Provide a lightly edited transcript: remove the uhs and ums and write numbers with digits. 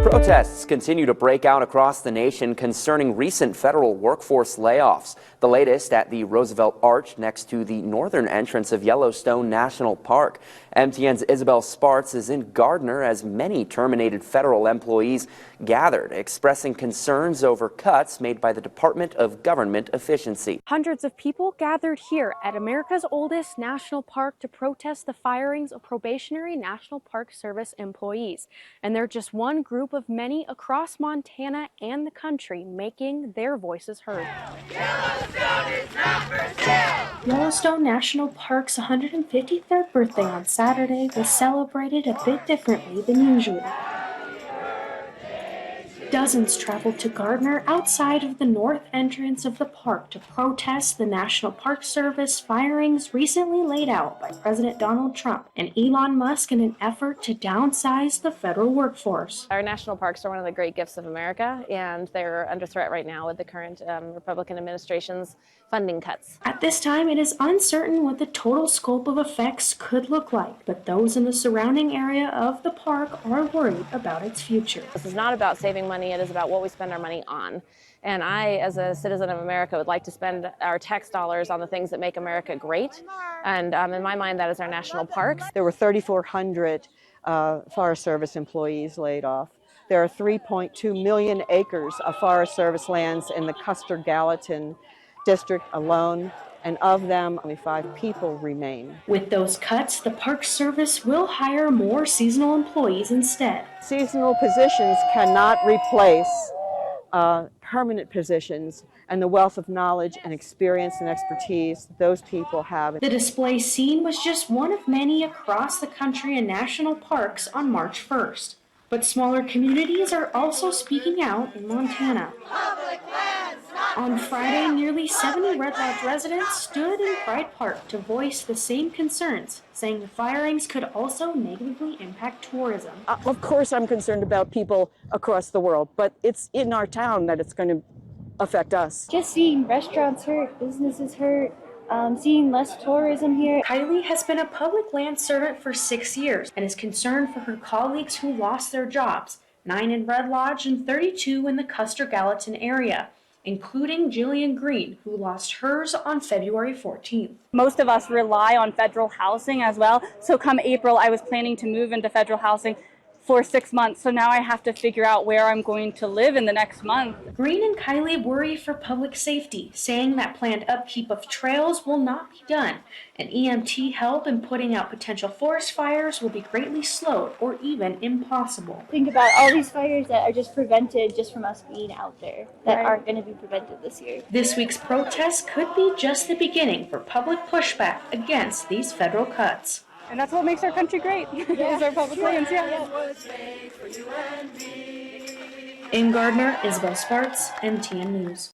Protests continue to break out across the nation concerning recent federal workforce layoffs. The latest at the Roosevelt Arch next to the northern entrance of Yellowstone National Park. MTN's Isabel Spartz is in Gardner as many terminated federal employees gathered, expressing concerns over cuts made by the Department of Government Efficiency. Hundreds of people gathered here at America's oldest national park to protest the firings of probationary National Park Service employees. And they're just one group of many across Montana and the country making their voices heard. Yellowstone is not for sale! Yellowstone National Park's 153rd birthday on Saturday was celebrated a bit differently than usual. Dozens traveled to Gardner outside of the north entrance of the park to protest the National Park Service firings recently laid out by President Donald Trump and Elon Musk in an effort to downsize the federal workforce. Our national parks are one of the great gifts of America, and they're under threat right now with the current Republican administration's funding cuts. At this time, it is uncertain what the total scope of effects could look like, but those in the surrounding area of the park are worried about its future. This is not about saving money, it is about what we spend our money on. And I, as a citizen of America, would like to spend our tax dollars on the things that make America great. And in my mind, that is our national parks. There were 3,400 Forest Service employees laid off. There are 3.2 million acres of Forest Service lands in the Custer-Gallatin district alone, and of them, only 5 people remain. With those cuts, the Park Service will hire more seasonal employees instead. Seasonal positions cannot replace permanent positions and the wealth of knowledge and experience and expertise those people have. The display scene was just one of many across the country and national parks on March 1st. But smaller communities are also speaking out in Montana. On Friday, nearly 70 Red Lodge residents stood in Pride Park to voice the same concerns, saying the firings could also negatively impact tourism. Of course, I'm concerned about people across the world, but it's in our town that it's going to affect us. Just seeing restaurants hurt, businesses hurt, seeing less tourism here. Kylie has been a public land servant for 6 years and is concerned for her colleagues who lost their jobs, 9 in Red Lodge and 32 in the Custer-Gallatin area, including Jillian Green, who lost hers on February 14th. Most of us rely on federal housing as well. So come April, I was planning to move into federal housing for 6 months. So now I have to figure out where I'm going to live in the next month. Green and Kylie worry for public safety, saying that planned upkeep of trails will not be done, and EMT help in putting out potential forest fires will be greatly slowed or even impossible. Think about all these fires that are just prevented just from us being out there that aren't going to be prevented this year. This week's protests could be just the beginning for public pushback against these federal cuts. And that's what makes our country great, is our public lands. In Gardner, Isabel Spartz, MTN News.